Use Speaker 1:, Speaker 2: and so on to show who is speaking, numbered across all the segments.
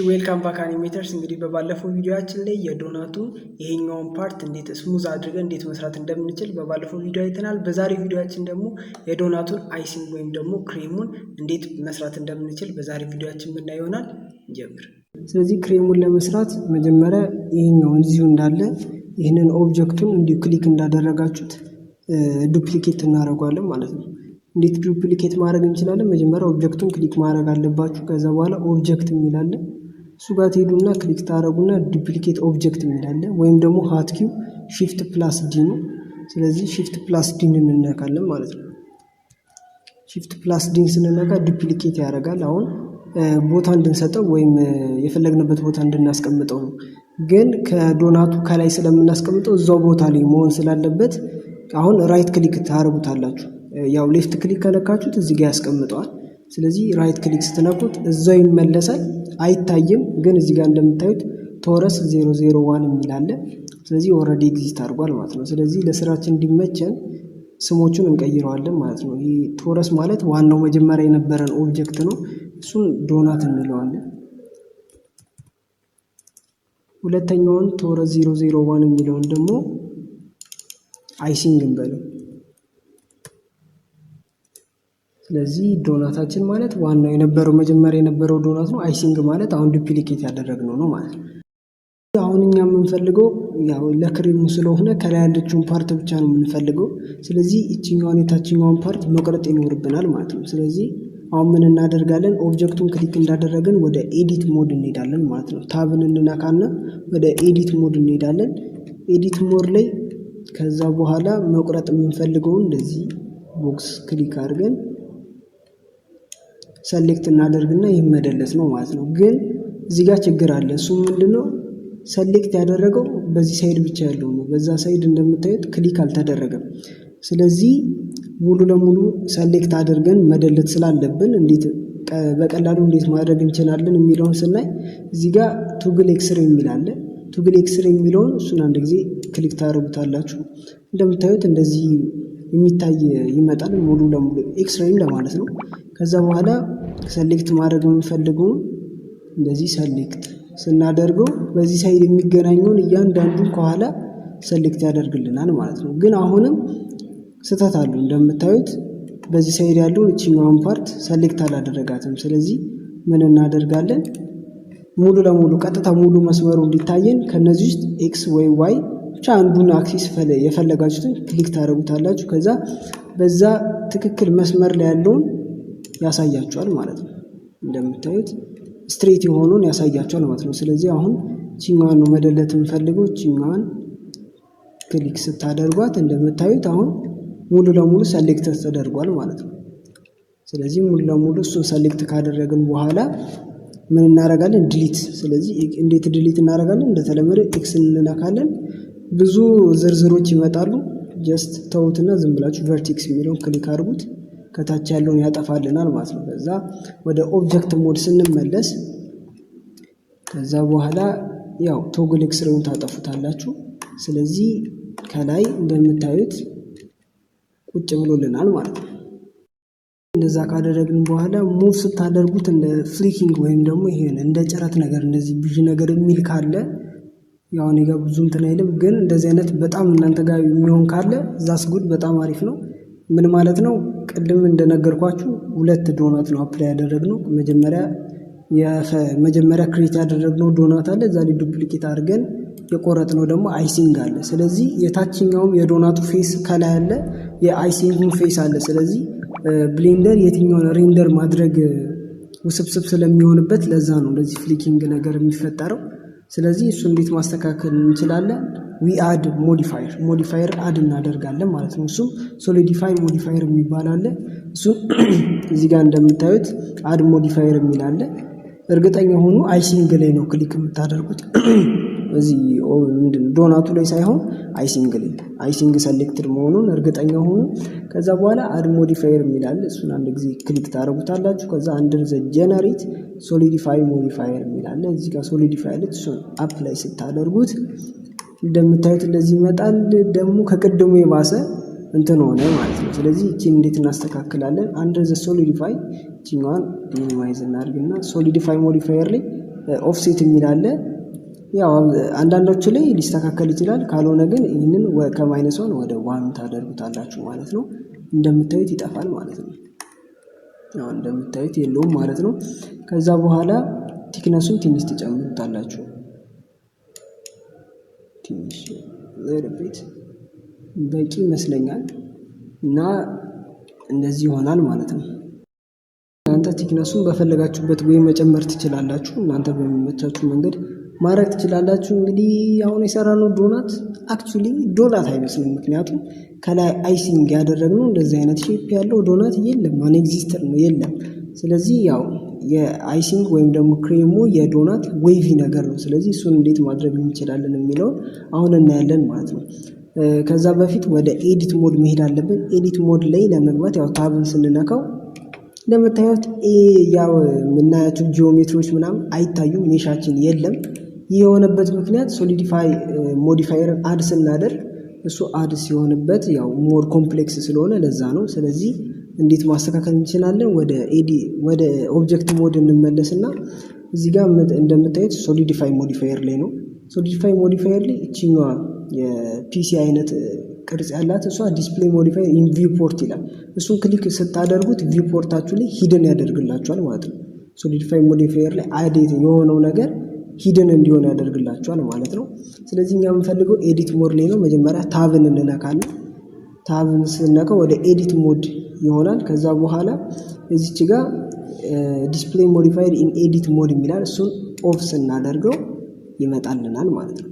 Speaker 1: ዌልካም ባክ አኒሜተርስ። እንግዲህ በባለፈው ቪዲዮአችን ላይ የዶናቱን ይሄኛውን ፓርት እንዴት ስሙዝ አድርገን እንዴት መስራት እንደምንችል በባለፈው ቪዲዮ አይተናል። በዛሬ ቪዲዮአችን ደግሞ የዶናቱን አይሲንግ ወይም ደግሞ ክሬሙን እንዴት መስራት እንደምንችል በዛሬ ቪዲዮአችን የምናየው ይሆናል። እንጀምር። ስለዚህ ክሬሙን ለመስራት መጀመሪያ ይሄኛውን እዚሁ እንዳለ ይህንን ኦብጀክቱን እንዲሁ ክሊክ እንዳደረጋችሁት ዱፕሊኬት እናደርገዋለን ማለት ነው። እንዴት ዱፕሊኬት ማድረግ እንችላለን? መጀመሪያ ኦብጀክቱን ክሊክ ማድረግ አለባችሁ። ከዛ በኋላ ኦብጀክት የሚላለ እሱ ጋር ትሄዱና ክሊክ ታደርጉና ዱፕሊኬት ኦብጀክት የሚላለ ወይም ደግሞ ሃት ኪው shift plus d ነው። ስለዚህ shift plus d እንነካለን ማለት ነው። shift plus d ስንነካ ዱፕሊኬት ያደርጋል። አሁን ቦታ እንድንሰጠው ወይም የፈለግንበት ቦታ እንድናስቀምጠው ነው። ግን ከዶናቱ ከላይ ስለምናስቀምጠው እዛው ቦታ ላይ መሆን ስላለበት አሁን ራይት ክሊክ ታደርጉታላችሁ። ያው ሌፍት ክሊክ ከነካችሁት እዚህ ጋር ያስቀምጠዋል። ስለዚህ ራይት ክሊክ ስትነኩት እዛው ይመለሳል። አይታይም፣ ግን እዚህ ጋር እንደምታዩት ቶረስ 001 የሚል አለ። ስለዚህ ኦልሬዲ ኤግዚስት አድርጓል ማለት ነው። ስለዚህ ለስራችን እንዲመቸን ስሞቹን እንቀይረዋለን ማለት ነው። ይሄ ቶረስ ማለት ዋናው መጀመሪያ የነበረን ኦብጀክት ነው። እሱን ዶናት እንለዋለን። ሁለተኛውን ቶረስ 001 የሚለውን ደግሞ አይሲንግ እንበለው። ስለዚህ ዶናታችን ማለት ዋናው የነበረው መጀመሪያ የነበረው ዶናት ነው። አይሲንግ ማለት አሁን ዱፕሊኬት ያደረግነው ነው ማለት ነው። አሁን እኛ የምንፈልገው ያው ለክሬሙ ስለሆነ ከላይ ያለችውን ፓርት ብቻ ነው የምንፈልገው። ስለዚህ እቺኛዋን የታችኛዋን ፓርት መቁረጥ ይኖርብናል ማለት ነው። ስለዚህ አሁን ምን እናደርጋለን? ኦብጀክቱን ክሊክ እንዳደረግን ወደ ኤዲት ሞድ እንሄዳለን ማለት ነው። ታብን እንነካና ወደ ኤዲት ሞድ እንሄዳለን። ኤዲት ሞድ ላይ ከዛ በኋላ መቁረጥ የምንፈልገውን እንደዚህ ቦክስ ክሊክ አድርገን ሰሌክት እናደርግና ይመደለስ ነው ማለት ነው። ግን እዚህ ጋር ችግር አለ። እሱ ምንድነው? ሰሌክት ያደረገው በዚህ ሳይድ ብቻ ያለው ነው። በዛ ሳይድ እንደምታዩት ክሊክ አልተደረገም። ስለዚህ ሙሉ ለሙሉ ሰሌክት አድርገን መደለት ስላለብን እንዴት በቀላሉ እንዴት ማድረግ እንችላለን የሚለውን ስናይ እዚህ ጋር ቱግል ኤክስሬ የሚል አለ። ቱግል ኤክስሬ የሚለውን እሱን አንድ ጊዜ ክሊክ ታደርጉታላችሁ። እንደምታዩት እንደዚህ የሚታይ ይመጣል። ሙሉ ለሙሉ ኤክስሬም ለማለት ነው። ከዛ በኋላ ሰሌክት ማድረግ የምንፈልገውን እንደዚህ ሰሌክት ስናደርገው በዚህ ሳይድ የሚገናኘውን እያንዳንዱን ከኋላ ሰሌክት ያደርግልናል ማለት ነው። ግን አሁንም ስህተት አለው። እንደምታዩት በዚህ ሳይድ ያለውን እቺኛውን ፓርት ሰሌክት አላደረጋትም። ስለዚህ ምን እናደርጋለን? ሙሉ ለሙሉ ቀጥታ ሙሉ መስመሩ እንዲታየን ከነዚህ ውስጥ ኤክስ ወይ ዋይ ብቻ አንዱን አክሲስ የፈለጋችሁትን ክሊክ ታደርጉታላችሁ። ከዛ በዛ ትክክል መስመር ላይ ያለውን ያሳያችኋል ማለት ነው። እንደምታዩት ስትሬት የሆነውን ያሳያችኋል ማለት ነው። ስለዚህ አሁን እቺኛዋን ነው መደለት የምፈልገው። እቺኛዋን ክሊክ ስታደርጓት እንደምታዩት አሁን ሙሉ ለሙሉ ሰሌክት ተደርጓል ማለት ነው። ስለዚህ ሙሉ ለሙሉ እሱን ሰሌክት ካደረግን በኋላ ምን እናደርጋለን? ዲሊት። ስለዚህ እንዴት ዲሊት እናደርጋለን? እንደተለመደ ኤክስ እንነካለን። ብዙ ዝርዝሮች ይመጣሉ። ጀስት ተውትና ዝም ብላችሁ ቨርቴክስ የሚለውን ክሊክ አድርጉት። ከታች ያለውን ያጠፋልናል ማለት ነው። ከዛ ወደ ኦብጀክት ሞድ ስንመለስ ከዛ በኋላ ያው ቶግል ኤክስሬውን ታጠፉታላችሁ። ስለዚህ ከላይ እንደምታዩት ቁጭ ብሎልናል ማለት ነው። እንደዛ ካደረግን በኋላ ሙቭ ስታደርጉት እንደ ፍሊኪንግ ወይም ደግሞ ይሄን እንደ ጭረት ነገር እንደዚህ ብዥ ነገር የሚል ካለ ያው እኔ ጋር ብዙ እንትን አይልም። ግን እንደዚህ አይነት በጣም እናንተ ጋር የሚሆን ካለ ዛስ ጉድ በጣም አሪፍ ነው። ምን ማለት ነው? ቅድም እንደነገርኳችሁ ሁለት ዶናት ነው አፕላይ ያደረግነው። መጀመሪያ ክሬት ያደረግነው ዶናት አለ። እዛ ላይ ዱፕሊኬት አድርገን የቆረጥነው ደግሞ አይሲንግ አለ። ስለዚህ የታችኛውም የዶናቱ ፌስ ከላይ አለ፣ የአይሲንጉም ፌስ አለ። ስለዚህ ብሌንደር የትኛውን ሬንደር ማድረግ ውስብስብ ስለሚሆንበት ለዛ ነው እንደዚህ ፍሊኪንግ ነገር የሚፈጠረው። ስለዚህ እሱ እንዴት ማስተካከል እንችላለን? ዊ አድ ሞዲፋየር አድ እናደርጋለን ማለት ነው። እሱም ሶሊዲፋይ ሞዲፋየር የሚባል አለ። እሱ እዚህ ጋር እንደምታዩት አድ ሞዲፋየር የሚል አለ። እርግጠኛ ሆኑ አይሲንግ ላይ ነው ክሊክ የምታደርጉት እዚህ ዶናቱ ላይ ሳይሆን አይሲንግ ላይ። አይሲንግ ሰሌክትድ መሆኑን እርግጠኛ ሆኑ። ከዛ በኋላ አድ ሞዲፋየር የሚል አለ። እሱን አንድ ጊዜ ክሊክ ታደርጉታላችሁ። ከዛ አንደር ዘ ጀነሬት ሶሊዲፋይ ሞዲፋየር የሚል አለ። እዚህ ጋር ሶሊዲፋይ አለ። እሱን አፕ ላይ ስታደርጉት እንደምታዩት እንደዚህ ይመጣል። ደግሞ ከቅድሙ የባሰ እንትን ሆነ ማለት ነው። ስለዚህ እቺን እንዴት እናስተካክላለን? አንደር ዘ ሶሊዲፋይ እቺኛዋን ሚኒማይዝ እናድርግና ሶሊዲፋይ ሞዲፋየር ላይ ኦፍሴት የሚል አለ። ያው አንዳንዶቹ ላይ ሊስተካከል ይችላል። ካልሆነ ግን ይህንን ከማይነሷን ወደ ዋን ታደርጉታላችሁ ማለት ነው። እንደምታዩት ይጠፋል ማለት ነው። ያው እንደምታዩት የለውም ማለት ነው። ከዛ በኋላ ቲክነሱን ትንሽ ትጨምሩታላችሁ። ትንሽ ቤት በቂ ይመስለኛል እና እንደዚህ ይሆናል ማለት ነው። እናንተ ቲክነሱን በፈለጋችሁበት ወይ መጨመር ትችላላችሁ። እናንተ በሚመቻችሁ መንገድ ማድረግ ትችላላችሁ። እንግዲህ አሁን የሰራነው ዶናት አክቹሊ ዶናት አይመስልም። ምክንያቱም ከላይ አይሲንግ ያደረግነው እንደዚህ አይነት ሼፕ ያለው ዶናት የለም፣ አን ኤግዚስተር ነው የለም። ስለዚህ ያው የአይሲንግ ወይም ደግሞ ክሬሙ የዶናት ዌቪ ነገር ነው። ስለዚህ እሱን እንዴት ማድረግ እንችላለን የሚለውን አሁን እናያለን ማለት ነው። ከዛ በፊት ወደ ኤዲት ሞድ መሄድ አለብን። ኤዲት ሞድ ላይ ለመግባት ያው ታብን ስንነካው እንደምታዩት ያው የምናያቸው ጂኦሜትሪዎች ምናምን አይታዩም፣ ሜሻችን የለም። ይህ የሆነበት ምክንያት ሶሊዲፋይ ሞዲፋየርን አድ ስናደርግ እሱ አድ ሲሆንበት ያው ሞር ኮምፕሌክስ ስለሆነ ለዛ ነው። ስለዚህ እንዴት ማስተካከል እንችላለን? ወደ ኦብጀክት ሞድ እንመለስና እዚህ ጋር እንደምታዩት ሶሊዲፋይ ሞዲፋየር ላይ ነው። ሶሊዲፋይ ሞዲፋየር ላይ እችኛዋ የፒሲ አይነት ቅርጽ ያላት እሷ ዲስፕሌይ ሞዲፋየር ኢን ቪውፖርት ይላል። እሱን ክሊክ ስታደርጉት ቪውፖርታችሁ ላይ ሂድን ያደርግላችኋል ማለት ነው። ሶሊዲፋይ ሞዲፋየር ላይ አዴት የሆነው ነገር ሂድን እንዲሆን ያደርግላችኋል ማለት ነው። ስለዚህ እኛ የምንፈልገው ኤዲት ሞድ ላይ ነው። መጀመሪያ ታብን እንነካለን። ታብን ስንነካው ወደ ኤዲት ሞድ ይሆናል። ከዛ በኋላ እዚች ጋር ዲስፕሌይ ሞዲፋየር ኢን ኤዲት ሞድ የሚላል እሱን ኦፍ ስናደርገው ይመጣልናል ማለት ነው።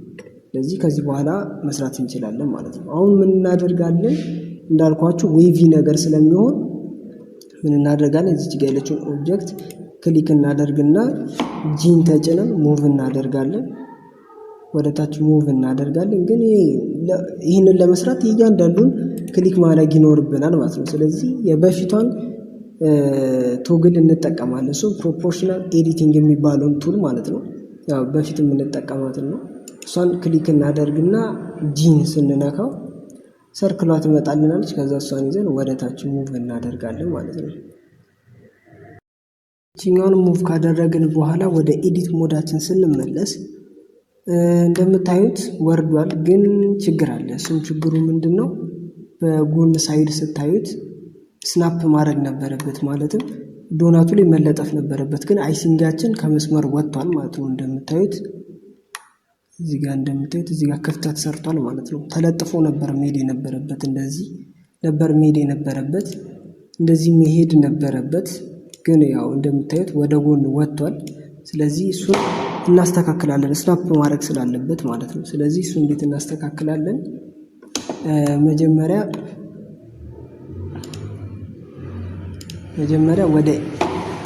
Speaker 1: ስለዚህ ከዚህ በኋላ መስራት እንችላለን ማለት ነው። አሁን ምን እናደርጋለን? እንዳልኳችሁ ዌቪ ነገር ስለሚሆን ምን እናደርጋለን? እዚች ጋር ያለችውን ኦብጀክት ክሊክ እናደርግና ጂን ተጭነን ሙቭ እናደርጋለን። ወደ ታች ሙቭ እናደርጋለን። ግን ይህንን ለመስራት እያንዳንዱን ክሊክ ማድረግ ይኖርብናል ማለት ነው። ስለዚህ የበፊቷን ቶግል እንጠቀማለን። እሱ ፕሮፖርሽናል ኤዲቲንግ የሚባለውን ቱል ማለት ነው። ያው በፊት የምንጠቀማትን ነው። እሷን ክሊክ እናደርግና ጂን ስንነካው ሰርክሏ ትመጣልናለች። ከዛ እሷን ይዘን ወደ ታች ሙቭ እናደርጋለን ማለት ነው። እቺኛውን ሙቭ ካደረግን በኋላ ወደ ኤዲት ሞዳችን ስንመለስ እንደምታዩት ወርዷል። ግን ችግር አለ። እሱም ችግሩ ምንድነው? በጎን ሳይድ ስታዩት ስናፕ ማድረግ ነበረበት፣ ማለትም ዶናቱ ላይ መለጠፍ ነበረበት። ግን አይሲንጋችን ከመስመር ወጥቷል ማለት ነው። እንደምታዩት እዚህ ጋር ክፍተት ሰርቷል ማለት ነው። ተለጥፎ ነበር መሄድ የነበረበት፣ እንደዚህ ነበር መሄድ የነበረበት፣ እንደዚህ መሄድ ነበረበት። ግን ያው እንደምታዩት ወደ ጎን ወጥቷል። ስለዚህ እሱን እናስተካክላለን፣ ስናፕ ማድረግ ስላለበት ማለት ነው። ስለዚህ እሱ እንዴት እናስተካክላለን? መጀመሪያ ወደ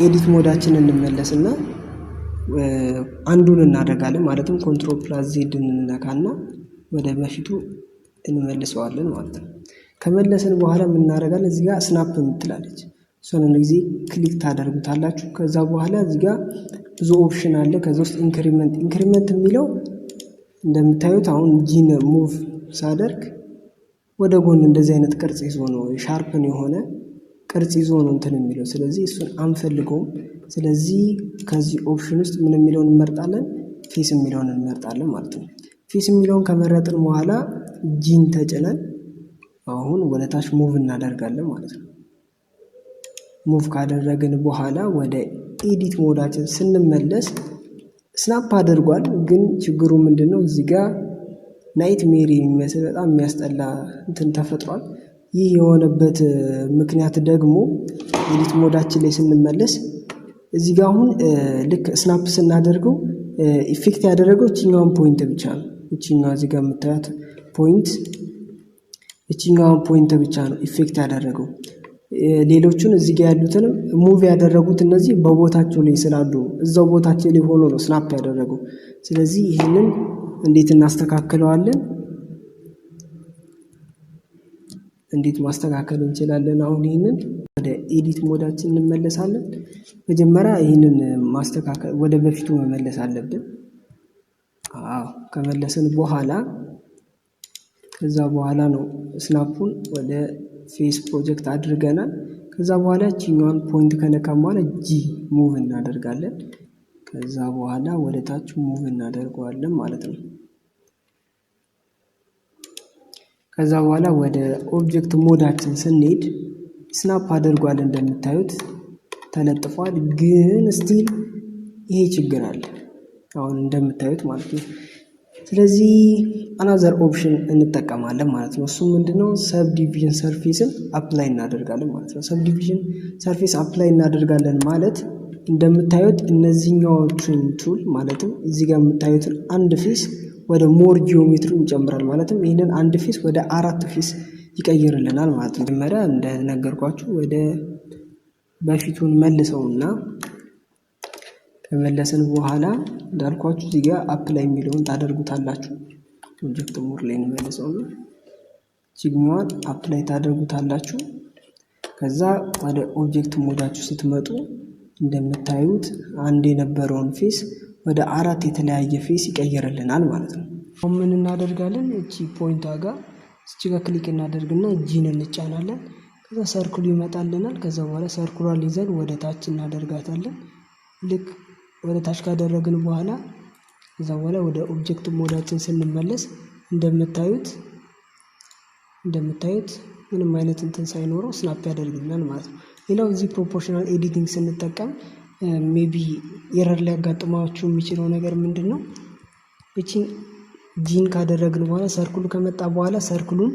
Speaker 1: ኤዲት ሞዳችን እንመለስና አንዱን እናደርጋለን። ማለትም ኮንትሮል ፕላስ ዜድ እንነካና ወደ በፊቱ እንመልሰዋለን ማለት ነው። ከመለስን በኋላ ምን እናደርጋለን? እዚህ ጋር ስናፕ የምትላለች እሷን ጊዜ ክሊክ ታደርጉታላችሁ። ከዛ በኋላ እዚህ ጋር ብዙ ኦፕሽን አለ። ከዛ ውስጥ ኢንክሪመንት የሚለው እንደምታዩት አሁን ጂን ሙቭ ሳደርግ ወደ ጎን እንደዚህ አይነት ቅርጽ ይዞ ነው፣ ሻርፕን የሆነ ቅርጽ ይዞ ነው እንትን የሚለው። ስለዚህ እሱን አንፈልገውም። ስለዚህ ከዚህ ኦፕሽን ውስጥ ምን የሚለውን እንመርጣለን? ፌስ የሚለውን እንመርጣለን ማለት ነው። ፌስ የሚለውን ከመረጥን በኋላ ጂን ተጭነን አሁን ወደ ታች ሙቭ እናደርጋለን ማለት ነው። ሙቭ ካደረግን በኋላ ወደ ኤዲት ሞዳችን ስንመለስ ስናፕ አድርጓል። ግን ችግሩ ምንድነው? እዚህ ጋር ናይት ሜሪ የሚመስል በጣም የሚያስጠላ እንትን ተፈጥሯል። ይህ የሆነበት ምክንያት ደግሞ ኤዲት ሞዳችን ላይ ስንመለስ እዚህ ጋር አሁን ልክ ስናፕ ስናደርገው ኢፌክት ያደረገው እችኛዋን ፖይንት ብቻ ነው። እችኛዋ እዚህ ጋር የምታዩት ፖይንት፣ እችኛዋን ፖይንት ብቻ ነው ኢፌክት ያደረገው። ሌሎቹን እዚህ ጋር ያሉትንም ሙቭ ያደረጉት እነዚህ በቦታቸው ላይ ስላሉ እዛው ቦታቸው ላይ ሆኖ ነው ስናፕ ያደረገው። ስለዚህ ይህንን እንዴት እናስተካክለዋለን? እንዴት ማስተካከል እንችላለን? አሁን ይህንን ወደ ኤዲት ሞዳችን እንመለሳለን። መጀመሪያ ይህንን ማስተካከል ወደ በፊቱ መመለስ አለብን። ከመለስን በኋላ ከዛ በኋላ ነው ስናፑን ወደ ፌስ ፕሮጀክት አድርገናል። ከዛ በኋላ እቺኛዋን ፖይንት ከነካን በኋላ ጂ ሙቭ እናደርጋለን። ከዛ በኋላ ወደ ታች ሙቭ እናደርገዋለን ማለት ነው። ከዛ በኋላ ወደ ኦብጀክት ሞዳችን ስንሄድ ስናፕ አድርጓል እንደምታዩት ተለጥፏል። ግን ስቲል ይሄ ችግር አለ አሁን እንደምታዩት ማለት ነው። ስለዚህ አናዘር ኦፕሽን እንጠቀማለን ማለት ነው። እሱ ምንድነው? ሰብ ዲቪዥን ሰርፌስን አፕላይ እናደርጋለን ማለት ነው። ሰብ ዲቪዥን ሰርፌስ አፕላይ እናደርጋለን ማለት እንደምታዩት እነዚህኛዎቹን ቱል ማለትም እዚህ ጋር የምታዩትን አንድ ፌስ ወደ ሞር ጂኦሜትሪ ይጨምራል። ማለትም ይህንን አንድ ፌስ ወደ 4 ፌስ ይቀይርልናል ማለት ነው። መጀመሪያ እንደነገርኳችሁ ወደ በፊቱን መልሰውና ከመለስን በኋላ እንዳልኳችሁ እዚህ ጋር አፕላይ የሚለውን ታደርጉታላችሁ። ኦብጀክት ሞር ላይ እንመልሰውና ጂግማን አፕላይ ታደርጉታላችሁ። ከዛ ወደ ኦብጀክት ሞዳችሁ ስትመጡ እንደምታዩት አንድ የነበረውን ፌስ ወደ 4 የተለያየ ፌስ ይቀይርልናል ማለት ነው። አሁን ምን እናደርጋለን? እቺ ፖይንቷ ጋር እዚህ ጋር ክሊክ እናደርግና ጂን እንጫናለን። ከዛ ሰርክሉ ይመጣልናል። ከዛ በኋላ ሰርኩሏን ይዘን ወደ ታች እናደርጋታለን። ልክ ወደ ታች ካደረግን በኋላ ከዛ በኋላ ወደ ኦብጀክት ሞዳችን ስንመለስ እንደምታዩት ምንም አይነት እንትን ሳይኖረው ስናፕ ያደርግልናል ማለት ነው። ሌላው እዚህ ፕሮፖርሽናል ኤዲቲንግ ስንጠቀም ሜቢ ኤረር ሊያጋጥማችሁ የሚችለው ነገር ምንድነው? እቺን ጂን ካደረግን በኋላ ሰርክሉ ከመጣ በኋላ ሰርክሉን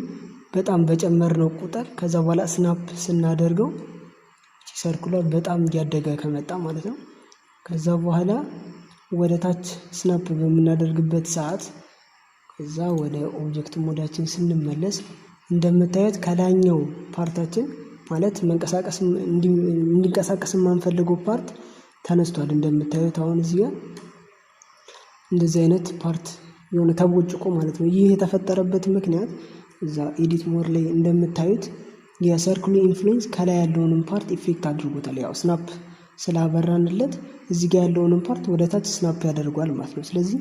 Speaker 1: በጣም በጨመርነው ቁጥር ከዛ በኋላ ስናፕ ስናደርገው እቺ ሰርክሏ በጣም እያደገ ከመጣ ማለት ነው። ከዛ በኋላ ወደ ታች ስናፕ በምናደርግበት ሰዓት ከዛ ወደ ኦብጀክት ሞዳችን ስንመለስ እንደምታዩት ከላይኛው ፓርታችን ማለት እንዲንቀሳቀስ የማንፈልገው ፓርት ተነስቷል። እንደምታዩት አሁን እዚህ ጋር እንደዚህ አይነት ፓርት የሆነ ተቦጭቆ ማለት ነው። ይህ የተፈጠረበት ምክንያት እዛ ኤዲት ሞድ ላይ እንደምታዩት የሰርክሉ ኢንፍሉዌንስ ከላይ ያለውንም ፓርት ኢፌክት አድርጎታል። ያው ስናፕ ስላበራንለት እዚህ ጋር ያለውንም ፓርት ወደ ታች ስናፕ ያደርጓል ማለት ነው። ስለዚህ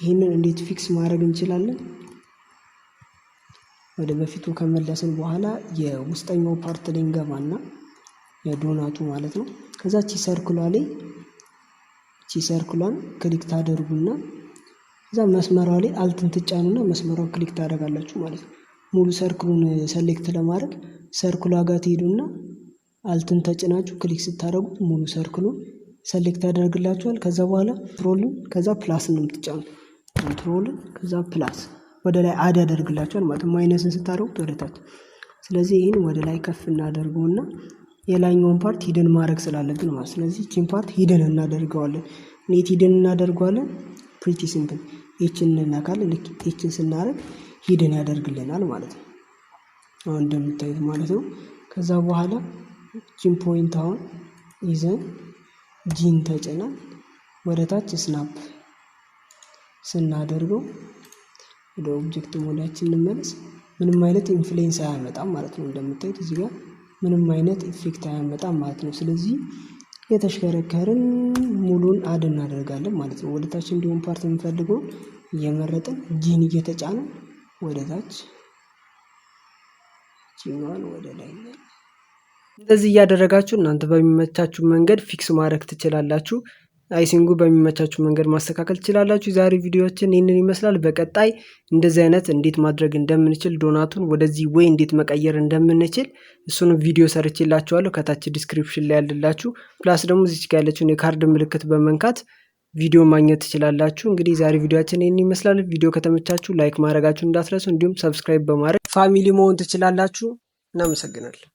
Speaker 1: ይህንን እንዴት ፊክስ ማድረግ እንችላለን? ወደ በፊቱ ከመለስን በኋላ የውስጠኛው ፓርት ላይ እንገባና የዶናቱ ማለት ነው። ከዛ እቺ ሰርክሏን ክሊክ ታደርጉና ከዛ መስመሯ ላይ አልትን ትጫኑና መስመሯን ክሊክ ታደርጋላችሁ ማለት ነው። ሙሉ ሰርክሉን ሰሌክት ለማድረግ ሰርክሏ ጋር ትሄዱና አልትን ተጭናችሁ ክሊክ ስታደርጉት ሙሉ ሰርክሉን ሰሌክት ያደርግላችኋል። ከዛ በኋላ ኮንትሮልን ከዛ ፕላስ ነው የምትጫኑት። ኮንትሮልን ከዛ ፕላስ ወደ ላይ አድ ያደርግላችኋል ማለት ነው። ማይነስን ስታደርጉት ወደ ታች። ስለዚህ ይህን ወደ ላይ ከፍ እናደርገውና የላይኛውን ፓርት ሂደን ማድረግ ስላለብን ማለት ስለዚህ እቺን ፓርት ሂደን እናደርገዋለን። ኔት ሂደን እናደርገዋለን። ፕሪቲ ሲምፕል ኤችን እንነካለን። ልክ ኤችን ስናደርግ ሂደን ያደርግልናል ማለት ነው። አሁን እንደምታዩት ማለት ነው። ከዛ በኋላ እቺን ፖይንት አሁን ይዘን ጂን ተጭነን ወደ ታች ስናፕ ስናደርገው ወደ ኦብጀክት ሞዳችን እንመለስ። ምንም አይነት ኢንፍሉዌንስ አያመጣም ማለት ነው። እንደምታዩት እዚህ ጋር ምንም አይነት ኢፌክት አያመጣም ማለት ነው። ስለዚህ የተሽከረከርን ሙሉን አድ እናደርጋለን ማለት ነው። ወደ ታች እንዲሁም ፓርት የምንፈልገው እየመረጥን ጂን እየተጫነን ወደ ታች ጂኗን ወደ ላይ እንደዚህ እያደረጋችሁ እናንተ በሚመቻችሁ መንገድ ፊክስ ማድረግ ትችላላችሁ። አይሲንጉ በሚመቻችሁ መንገድ ማስተካከል ትችላላችሁ። ዛሬ ቪዲዮችን ይህንን ይመስላል። በቀጣይ እንደዚህ አይነት እንዴት ማድረግ እንደምንችል ዶናቱን ወደዚህ ወይ እንዴት መቀየር እንደምንችል እሱን ቪዲዮ ሰርቼላችኋለሁ። ከታች ዲስክሪፕሽን ላይ ያለላችሁ ፕላስ ደግሞ እዚች ጋር ያለችውን የካርድ ምልክት በመንካት ቪዲዮ ማግኘት ትችላላችሁ። እንግዲህ ዛሬ ቪዲዮችን ይህንን ይመስላል። ቪዲዮ ከተመቻችሁ ላይክ ማድረጋችሁ እንዳትረሱ፣ እንዲሁም ሰብስክራይብ በማድረግ ፋሚሊ መሆን ትችላላችሁ። እናመሰግናለን።